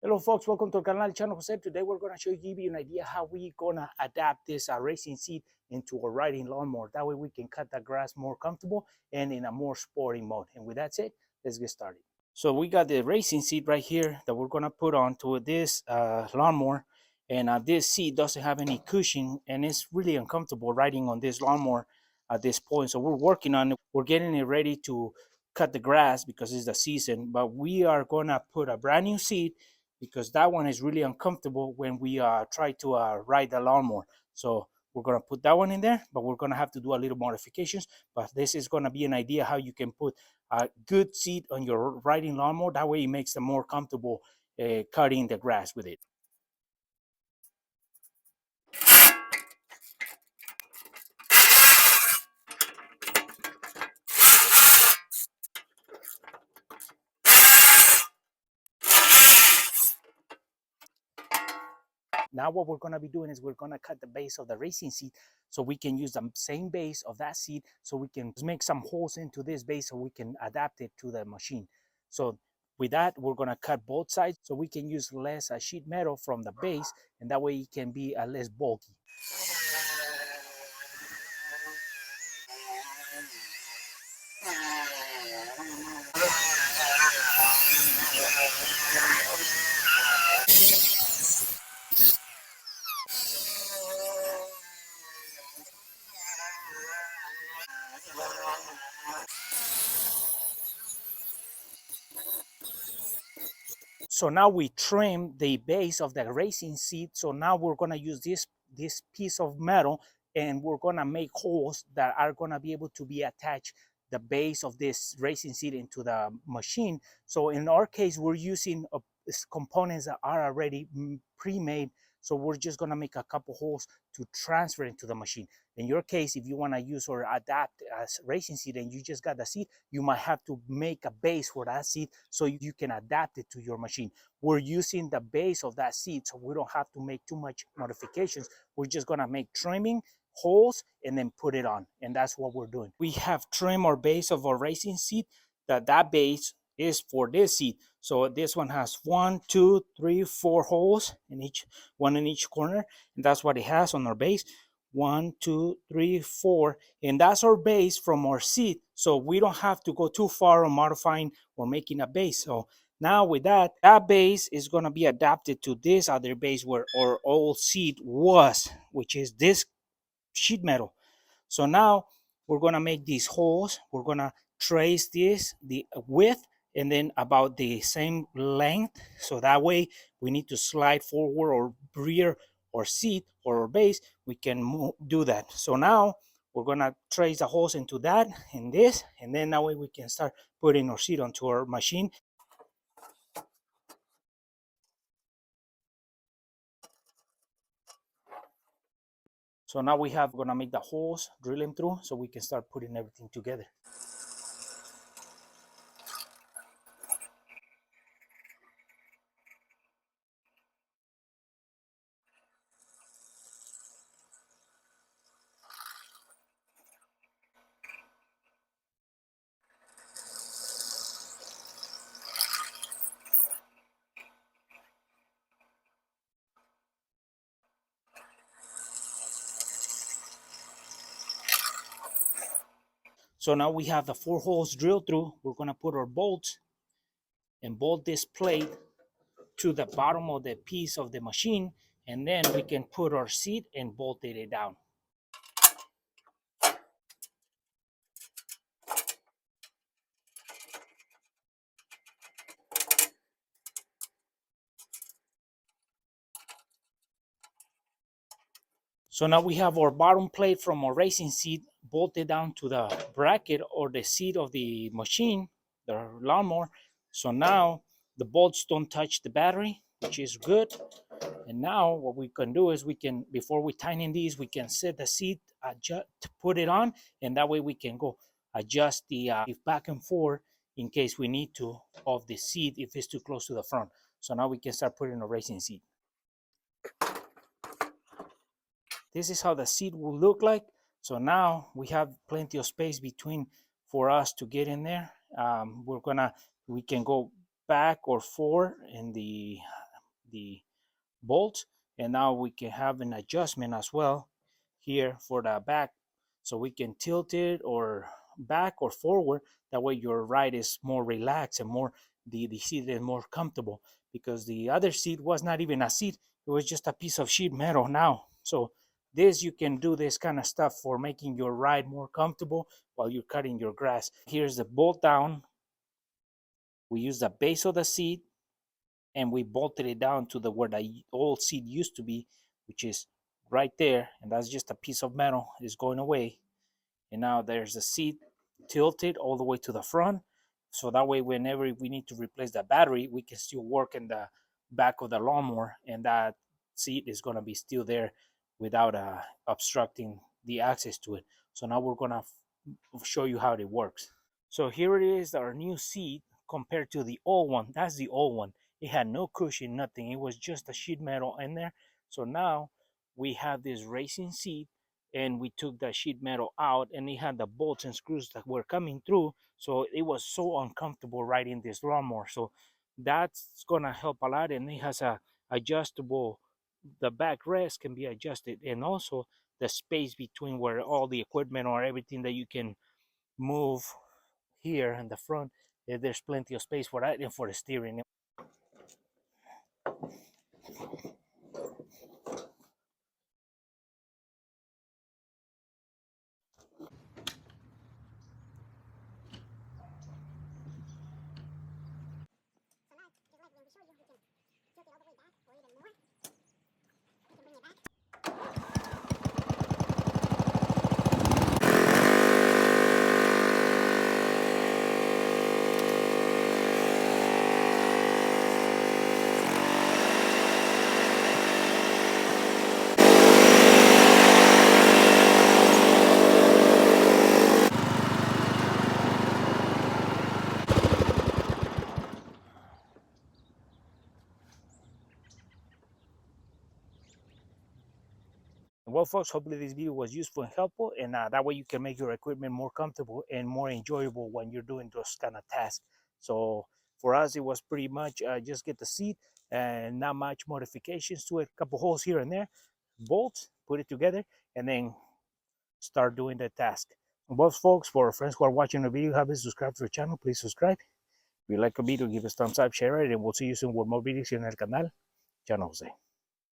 Hello folks, welcome to our channel Jose. Today we're going to give you an idea how we're going to adapt this racing seat into a riding lawnmower. That way we can cut the grass more comfortable and in a more sporting mode. And with that said, let's get started. So we got the racing seat right here that we're going to put onto this lawnmower. And this seat doesn't have any cushion and it's really uncomfortable riding on this lawnmower at this point. So we're working on it. We're getting it ready to cut the grass because it's the season. But we are going to put a brand new seat because that one is really uncomfortable when we try to ride the lawnmower. So we're going to put that one in there, but we're going to have to do a little modifications. But this is going to be an idea how you can put a good seat on your riding lawnmower. That way it makes them more comfortable cutting the grass with it. Now what we're going to be doing is we're going to cut the base of the racing seat so we can use the same base of that seat, so we can make some holes into this base so we can adapt it to the machine. So with that, we're going to cut both sides so we can use less sheet metal from the base, and that way it can be less bulky. So now we trim the base of the racing seat. So now we're going to use this piece of metal, and we're going to make holes that are going to be able to be attached the base of this racing seat into the machine. So in our case, we're using components that are already pre-made. So we're just going to make a couple holes to transfer into the machine. In your case, if you want to use or adapt a racing seat and you just got the seat, you might have to make a base for that seat so you can adapt it to your machine. We're using the base of that seat, so we don't have to make too much modifications. We're just going to make trimming, holes, and then put it on. And that's what we're doing. We have trimmed our base of our racing seat. That base is for this seat. So this one has 1, 2, 3, 4 holes in each one in each corner, and that's what it has on our base. 1, 2, 3, 4, and that's our base from our seat. So we don't have to go too far on modifying or making a base. So now with that base is going to be adapted to this other base where our old seat was, which is this sheet metal. So now we're going to make these holes. We're going to trace the width, and then about the same length. So that way we need to slide forward or rear or seat or our base, we can do that. So now we're going to trace the holes into that and this, and then that way we can start putting our seat onto our machine. So now we have going to make the holes, drill them through so we can start putting everything together. So now we have the 4 holes drilled through. We're going to put our bolts and bolt this plate to the bottom of the piece of the machine, and then we can put our seat and bolt it down. So now we have our bottom plate from our racing seat bolted down to the bracket or the seat of the machine, the lawnmower. So now the bolts don't touch the battery, which is good. And now what we can do is we can, before we tighten these, we can set the seat, adjust, put it on, and that way we can go adjust the back and forth in case we need to of the seat if it's too close to the front. So now we can start putting a racing seat. This is how the seat will look like. So now we have plenty of space between for us to get in there. We can go back or forward in the the bolt. And now we can have an adjustment as well here for the back, so we can tilt it or back or forward. That way your ride is more relaxed and more, the seat is more comfortable, because the other seat was not even a seat, it was just a piece of sheet metal now. So this, you can do this kind of stuff for making your ride more comfortable while you're cutting your grass. Here's the bolt down. We use the base of the seat and we bolted it down to the where the old seat used to be, which is right there. And that's just a piece of metal is going away. And now there's the seat tilted all the way to the front. So that way, whenever we need to replace the battery, we can still work in the back of the lawnmower, and that seat is going to be still there without obstructing the access to it. So now we're going to show you how it works. So here it is, our new seat compared to the old one. That's the old one. It had no cushion, nothing. It was just a sheet metal in there. So now we have this racing seat, and we took the sheet metal out, and it had the bolts and screws that were coming through. So it was so uncomfortable riding this lawnmower. So that's gonna help a lot, and it has a adjustable. The backrest can be adjusted, and also the space between where all the equipment or everything that you can move here in the front, there's plenty of space for that and for the steering. Well, folks, hopefully this video was useful and helpful, and that way you can make your equipment more comfortable and more enjoyable when you're doing those kind of tasks. So for us, it was pretty much just get the seat and not much modifications to it. A couple holes here and there, bolts, put it together, and then start doing the task. Well, folks, for friends who are watching the video, haven't subscribed to the channel, please subscribe. If you like a video, give us a thumbs up, share it, and we'll see you soon with more videos here en el canal. Chao, Jose.